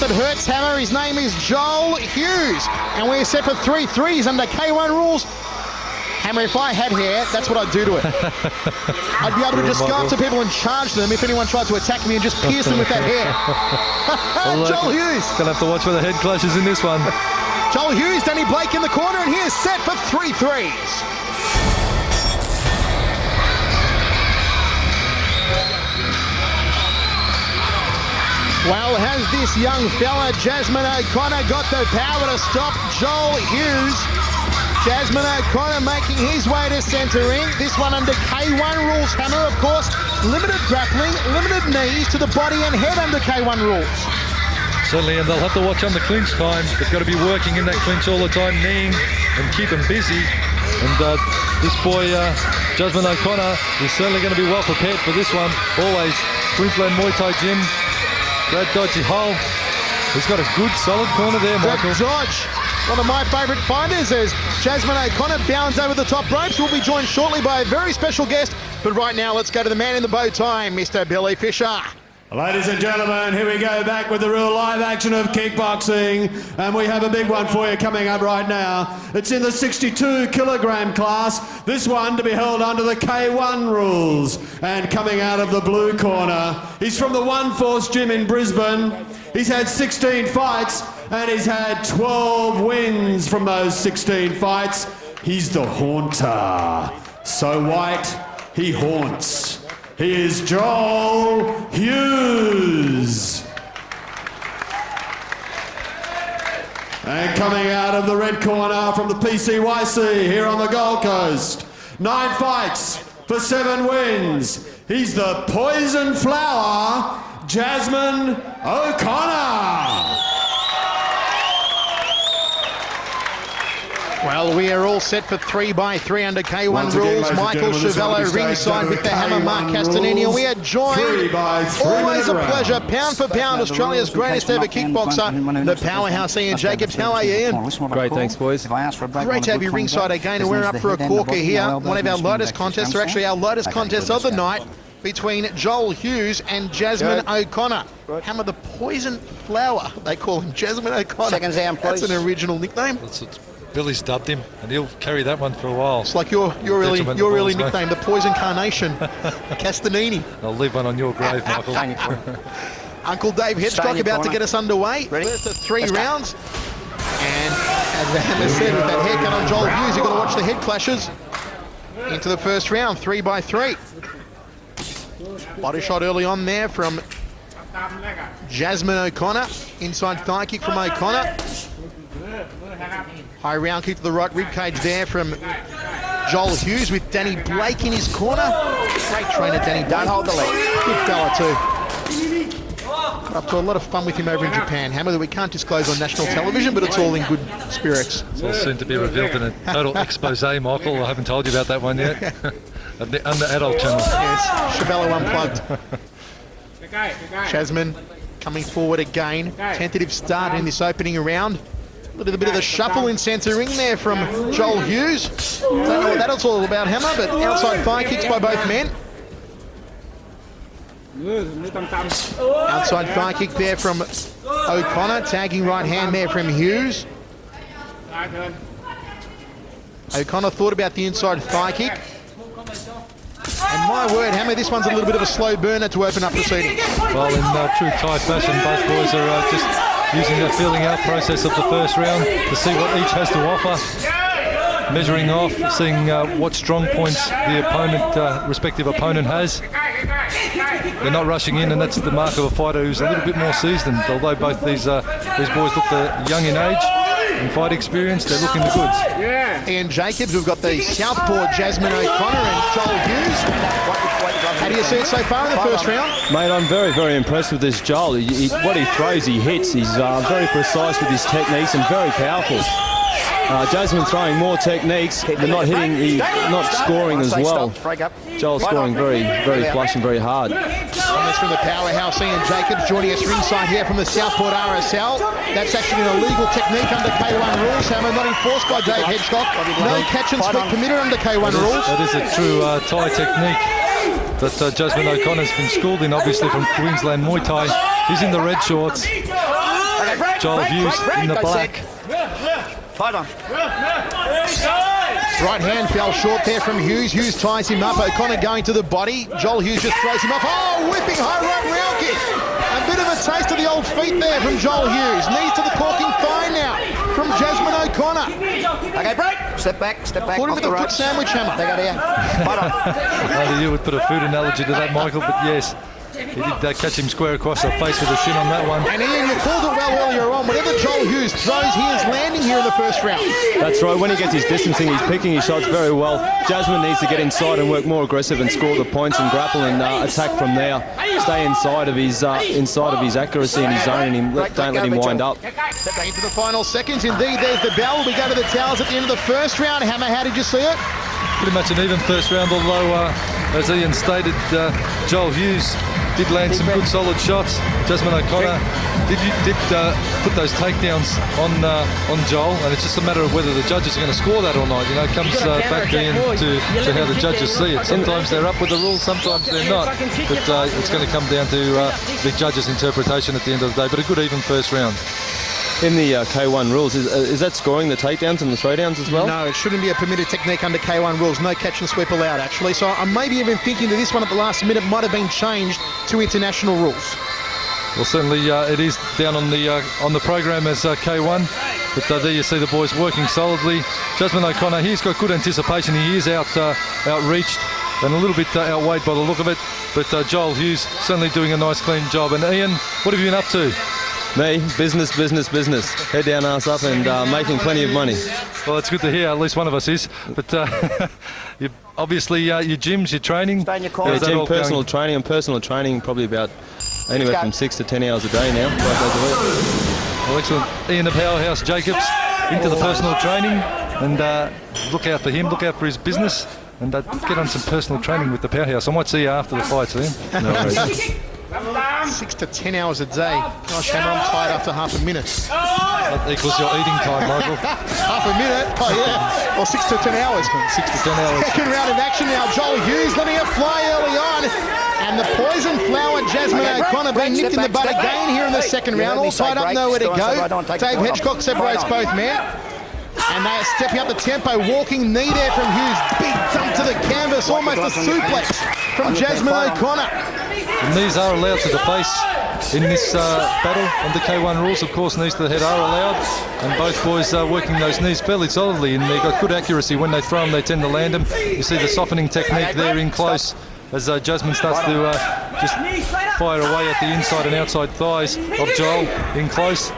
it hurts, Hammer. His name is Jole Hughes. And we're set for 3 threes under K-1 rules. Hammer, if I had hair, that's what I'd do to it. I'd be able to just go up to people and charge them if anyone tried to attack me and just pierce them with that hair. Jole Hughes. Gonna have to watch where the head clashes in this one. Jole Hughes, Danny Blake in the corner, and he is set for 3 threes. Well, has this young fella, Jasmine O'Connor, got the power to stop Jole Hughes? Jasmine O'Connor making his way to centre ring. This one under K-1 rules, Hammer, of course. Limited grappling, limited knees to the body and head under K-1 rules. Certainly, and they'll have to watch on the clinch time. They've got to be working in that clinch all the time, kneeing and keep them busy. And this boy, Jasmine O'Connor, is certainly going to be well prepared for this one. Always Queensland Muay Thai Gym. Brad Dodgy Hull. He's got a good, solid corner there, Michael. Dodge, one of my favourite fighters, as Jasmine O'Connor bounds over the top ropes. We'll be joined shortly by a very special guest. But right now, let's go to the man in the bow tie, Mr. Billy Fisher. Ladies and gentlemen, here we go back with the real live action of kickboxing, and we have a big one for you coming up right now. It's in the 62 kilogram class, this one to be held under the K-1 rules. And coming out of the blue corner, he's from the One Force Gym in Brisbane. He's had 16 fights and he's had 12 wins from those 16 fights. He's the haunter. So white, he haunts. He is Jole Hughes. And coming out of the red corner from the PCYC here on the Gold Coast. 9 fights for 7 wins. He's the Poison Flower, Jasmine O'Connor. Well, we are all set for 3x3 under K-1 rules. Michael Chavello ringside with the hammer, Mark Castanini. And we are joined, always a pleasure, pound for pound, Australia's greatest ever kickboxer, the powerhouse Ian Jacobs. How are you, Ian? Great, thanks, boys. Great to have you ringside again, and we're up for a corker here. One of our lightest contests, or actually our lightest contest of the night, between Jole Hughes and Jasmine O'Connor. Hammer, the Poison Flower, they call him Jasmine O'Connor. Second down, please. That's an original nickname. Billy's dubbed him, and he'll carry that one for a while. It's like your really nickname, the Poison Carnation, Castanini. I'll leave one on your grave, Michael. Uncle Dave Headstock about to get us underway. First of 3 rounds. And as the hammer said, with that haircut on Jole Hughes, you've got to watch the head clashes into the first round, 3x3. Body shot early on there from Jasmine O'Connor. Inside thigh kick from O'Connor. High round kick to the right ribcage there from Jole Hughes with Danny Blake in his corner. Great trainer, Danny. Don't hold the leg. Good fella too. Got up to a lot of fun with him over in Japan. Hammer, that we can't disclose on national television, but it's all in good spirits. It's all soon to be revealed in a total expose, Michael. I haven't told you about that one yet. On the adult channel. Yes, Chavello unplugged. Jasmine coming forward again. Tentative start in this opening round. A little bit of the shuffle in centre ring there from Jole Hughes. Don't know what that's all about, Hammer, but outside thigh kicks by both men. Outside thigh kick there from O'Connor. Tagging right hand there from Hughes. O'Connor thought about the inside thigh kick. And my word, Hammer, this one's a little bit of a slow burner to open up proceedings. Well, in true Thai fashion, both boys are just using the feeling out process of the first round to see what each has to offer. Measuring off, seeing what strong points the respective opponent has. They're not rushing in, and that's the mark of a fighter who's a little bit more seasoned. Although both these boys look young in age and fight experience, they're looking the goods. Ian Jacobs, we've got the southpaw Jasmine O'Connor and Jole Hughes. How do you see it so far in the first round? Mate, I'm very, very impressed with this Jole. What he throws, he hits. He's very precise with his techniques and very powerful. Jasmine throwing more techniques, but not hitting, not scoring as well. Joel scoring very, very flush and very hard. Comments from the powerhouse Ian Jacobs joining us ringside here from the Southport RSL. That's actually an illegal technique under K-1 rules, Hammer, not enforced by Dave Hedgestock. No catch and sweep permitted under K-1 rules. That is a true Thai technique that Jasmine O'Connor's been schooled in, obviously from Queensland Muay Thai. He's in the red shorts. Joel Hughes in the black. Fight on. Right hand fell short there from Hughes. Hughes ties him up. O'Connor going to the body. Joel Hughes just throws him off. Oh, whipping high right round kick. A bit of a taste of the old feet there from Joel Hughes. Knees to the corking thigh now from Jasmine O'Connor. Okay, break. Step back. Caught him with the foot sandwich hammer. They got here. Fight on. Only you would put a food analogy to that, Michael, but yes. He did catch him square across the face with a shin on that one. And Ian, you called it well earlier on. Whatever Joel Hughes throws, he is landing here in the first round. That's right. When he gets his distancing, he's picking his shots very well. Jasmine needs to get inside and work more aggressive and score the points and grapple and attack from there. Stay inside of his accuracy and his zone, and don't let him wind up. Into the final seconds. Indeed, there's the bell. We go to the towels at the end of the first round. Hammer, how did you see it? Pretty much an even first round, although, as Ian stated, Joel Hughes did land some good solid shots. Jasmine O'Connor did put those takedowns on Joel, and it's just a matter of whether the judges are going to score that or not. You know, it comes back to how the judges see it. Sometimes they're up with the rules, sometimes they're not. But it's going to come down to the judges' interpretation at the end of the day. But a good even first round. In the K-1 rules, is that scoring the takedowns and the throwdowns as well? No, it shouldn't be a permitted technique under K-1 rules. No catch and sweep allowed, actually. So I'm maybe even thinking that this one at the last minute might have been changed to international rules. Well, certainly it is down on the program as K1, but there you see the boys working solidly. Jasmine O'Connor, he's got good anticipation. He is outreached and a little bit outweighed by the look of it, but Joel Hughes certainly doing a nice clean job. And Ian, what have you been up to? Me, business. Head down, ass up, and making plenty of money. Well, it's good to hear. At least one of us is. But obviously, your gyms, your training. Stay in your corner. Yeah, gym, personal training, probably about anywhere from 6 to 10 hours a day now. 5 days a week. Well, excellent. Ian the Powerhouse Jacobs into the personal training, and look out for him. Look out for his business, and get on some personal training with the Powerhouse. I might see you after the fights, Ian. No worries. 6 to 10 hours a day. Gosh, Hammer, I'm tired after half a minute. That equals your eating time, Michael. Half a minute? Oh, yeah. Or 6 to 10 hours. 6 to 10 hours. Second round of action now. Joel Hughes letting it fly early on. And the poison flower, Jasmine O'Connor, being nipped in the butt again here in the second round. All tied up, nowhere to go. Dave Hedgecock separates both men. And they are stepping up the tempo. Walking knee there from Hughes. Big thump to the canvas. Almost a suplex from Jasmine O'Connor. The knees are allowed to the face in this battle under K1 rules. Of course, knees to the head are allowed, and both boys are working those knees fairly solidly, and they've got good accuracy. When they throw them, they tend to land them. You see the softening technique there in close as Jasmine starts to just fire away at the inside and outside thighs of Joel in close.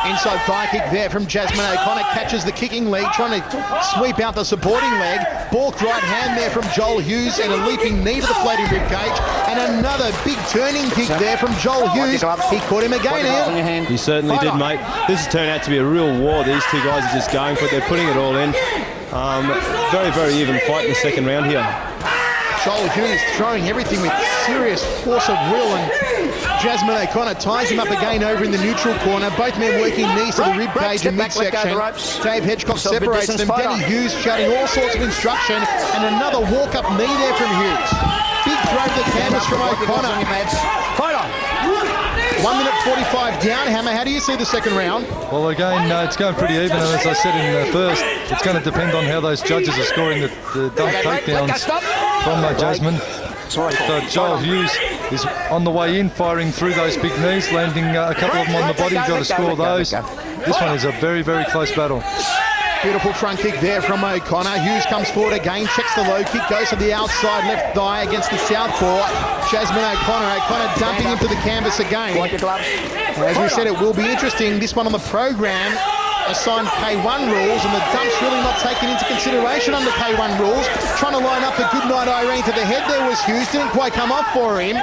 Inside thigh kick there from Jasmine O'Connor, catches the kicking leg, trying to sweep out the supporting leg. Balked right hand there from Joel Hughes, and a leaping knee to the floating rib cage, and another big turning kick there from Joel Hughes. He caught him again, Ian. He certainly did, mate. This has turned out to be a real war. These two guys are just going for it. They're putting it all in. Very, very even fight in the second round here. Joel Hughes throwing everything with serious force of will, and Jasmine O'Connor ties him up again over in the neutral corner. Both men working knees to the rib cage and midsection. Dave Hedgecock separates them. Danny Hughes shouting all sorts of instruction, and another walk-up knee there from Hughes. Big throw to the canvas from O'Connor. Fight on. 1 minute 45 down. Hammer, how do you see the second round? Well, again, it's going pretty even, and as I said in the first, it's going to depend on how those judges are scoring the dump takedowns from Jasmine. Joel Hughes is on the way in, firing through those big knees, landing a couple of them on the body. You've got to score those. This one is a very, very close battle. Beautiful front kick there from O'Connor. Hughes comes forward again, checks the low kick, goes to the outside left thigh against the southpaw. Jasmine O'Connor dumping into the canvas again. As we said, it will be interesting. This one on the program assigned K1 rules, and the dump's really not taken into consideration under K1 rules. Trying to line up the goodnight Irene to the head there was Hughes, didn't quite come off for him.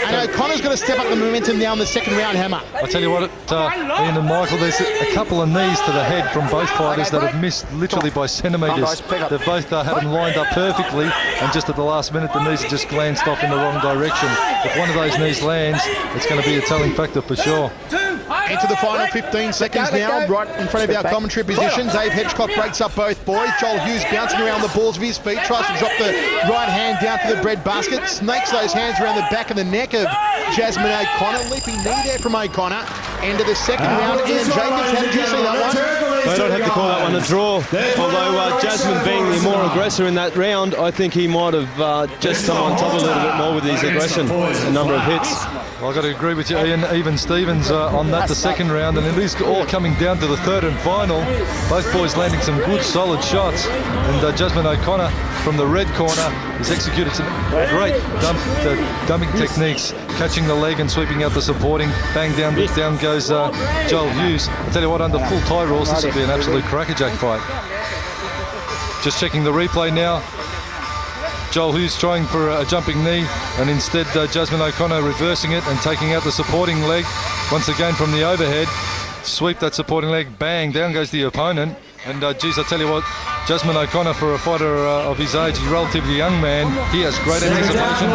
And O'Connor's got to step up the momentum now in the second round, Hammer. I tell you what, Ian and Michael, there's a couple of knees to the head from both fighters that have missed literally by centimetres. They've both had them lined up perfectly, and just at the last minute the knees have just glanced off in the wrong direction. If one of those knees lands, it's going to be a telling factor for sure. Into the final 15 seconds now, right in front of our commentary position. Dave Hedgecock breaks up both boys. Joel Hughes bouncing around the balls of his feet, tries to drop the right hand down to the bread basket, snakes those hands around the back of the neck of Jasmine O'Connor. Leaping knee there from O'Connor. End of the second round. Ian Jacobs, how did you see that one? They don't have to call that one a draw. Although Jasmine being the more aggressor in that round, I think he might have just come on top a little bit more with his aggression, a number of hits. Well, I've got to agree with you, Ian. Even Stevens on that, the second round, and it is all coming down to the third and final. Both boys landing some good, solid shots. And Jasmine O'Connor from the red corner has executed some great dumping techniques, catching the leg and sweeping out the supporting. Bang, down goes Jole Hughes. I tell you what, under full tie rules, this would be an absolute crackerjack fight. Just checking the replay now. Jole Hughes trying for a jumping knee, and instead Jasmine O'Connor reversing it and taking out the supporting leg. Once again from the overhead, sweep that supporting leg, bang, down goes the opponent. And geez, I tell you what, Jasmine O'Connor, for a fighter of his age, he's a relatively young man. He has great anticipation.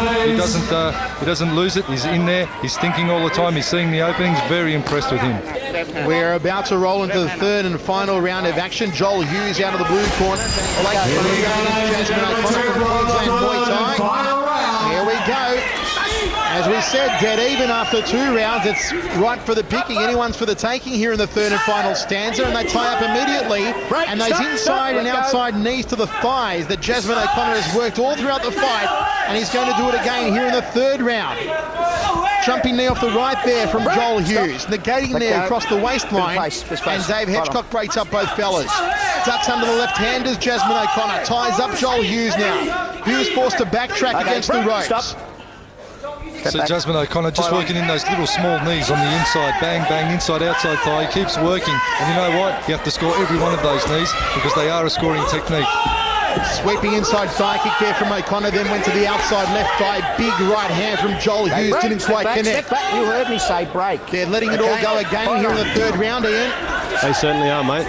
He doesn't lose it. He's in there. He's thinking all the time. He's seeing the openings. Very impressed with him. We're about to roll into the third and final round of action. Jole Hughes out of the blue corner. Jasmine O'Connor from Queensland Muay Thai. Here we go. As we said, dead even after 2 rounds. It's right for the picking. Anyone's for the taking here in the third and final stanza, and they tie up immediately. And those inside and outside knees to the thighs that Jasmine O'Connor has worked all throughout the fight, and he's going to do it again here in the third round. Jumping knee off the right there from Jole Hughes, negating knee across the waistline, and Dave Hedgecock breaks up both fellas. Ducks under the left-handers, Jasmine O'Connor ties up Jole Hughes now. Hughes forced to backtrack against the ropes. So Jasmine O'Connor just working in those little small knees on the inside, bang, bang, inside, outside thigh. He keeps working, and you know what? You have to score every one of those knees because they are a scoring technique. Sweeping inside thigh kick there from O'Connor, then went to the outside left thigh. Big right hand from Jole Hughes, didn't quite connect. Step back. You heard me say break. They're letting it all go again here in the third round, Ian. They certainly are, mate.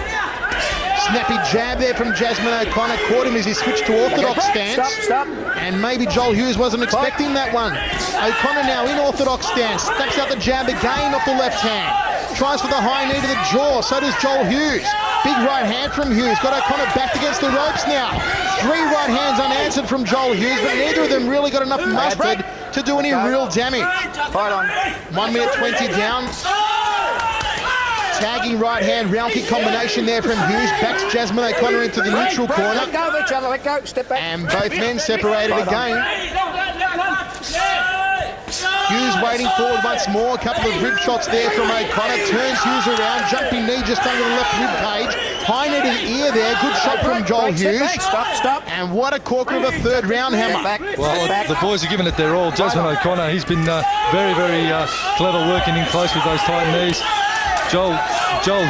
Snappy jab there from Jasmine O'Connor, caught him as he switched to orthodox stance. Stop. And maybe Jole Hughes wasn't expecting that one. O'Connor now in orthodox stance, steps out the jab again off the left hand. Tries for the high knee to the jaw, so does Jole Hughes. Big right hand from Hughes, got O'Connor backed against the ropes now. 3 right hands unanswered from Jole Hughes, but neither of them really got enough mustard to do any real damage. Fight on. 1 minute 20 down. Tagging right hand round kick combination there from Hughes, backs Jasmine O'Connor into the neutral corner. Let go of each other, let go, step back. And both men separated again. Hughes waiting forward once more, a couple of rib shots there from O'Connor, turns Hughes around, jumping knee just under the left rib cage, high knee to the ear there, good shot from Jole Hughes. Stop. And what a corker of a third round hammer. Well, the boys are giving it their all. Jasmine O'Connor, he's been very, very clever working in close with those tight knees. Jole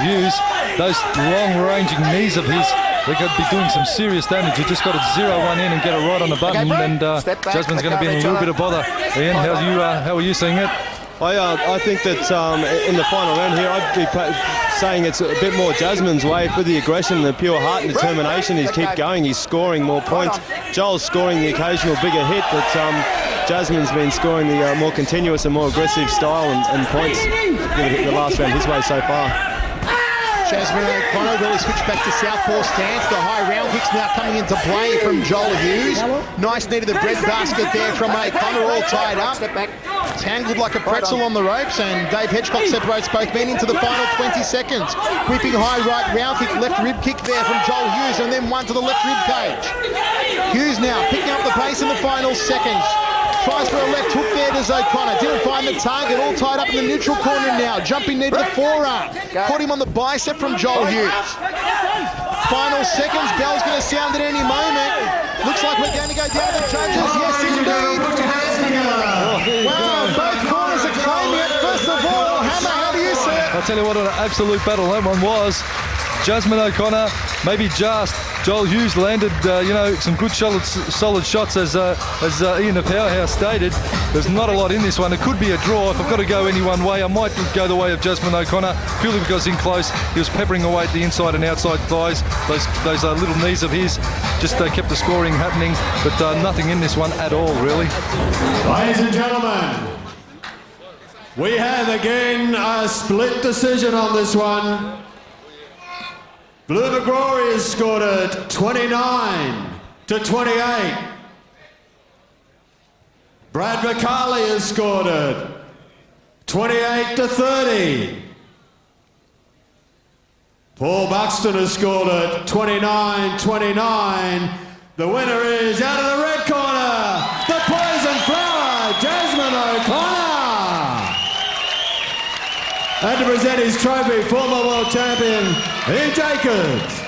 Hughes, those long-ranging knees of his, they're going to be doing some serious damage. You just got to 0-1 in and get it right on the button, and Jasmine's going to be in a little bit of bother. Ian, how are you seeing it? I think that in the final round here, I'd be saying it's a bit more Jasmine's way for the aggression, the pure heart and determination. He's keep going, he's scoring more points. Joel's scoring the occasional bigger hit, but Jasmine's been scoring the more continuous and more aggressive style and points. Give the last round his way so far. Jasmine O'Connor really switched back to southpaw stance. The high round kicks now coming into play from Jole Hughes. Nice knee to the breadbasket there from O'Connor, all tied up. Tangled like a pretzel on the ropes, and Dave Hedgecock separates both men into the final 20 seconds. Whipping high right round kick, left rib kick there from Jole Hughes, and then one to the left rib cage. Hughes now picking up the pace in the final seconds. Tries for a left hook there to O'Connor. Didn't find the target, all tied up in the neutral corner now. Jumping knee to the forearm. Caught him on the bicep from Jole Hughes. Final seconds, bell's going to sound at any moment. Looks like we're going to go down to the judges. Yes, indeed. Wow, both corners are claiming it. First of all, Hammer, how do you see it? I'll tell you what an absolute battle that one was. Jasmine O'Connor, maybe just. Jole Hughes landed, some good solid shots, as Ian the Powerhouse stated. There's not a lot in this one. It could be a draw. If I've got to go any one way, I might go the way of Jasmine O'Connor, purely because in close, he was peppering away at the inside and outside thighs. Those little knees of his just kept the scoring happening, but nothing in this one at all, really. Ladies and gentlemen, we have again a split decision on this one. Blue McGrory has scored it 29-28. Brad McCarley has scored it 28-30. Paul Buxton has scored it 29-29. The winner is out of the red corner, the Poison Flower, Jasmine O'Connor. And to present his trophy, former world champion, Ian Jacobs.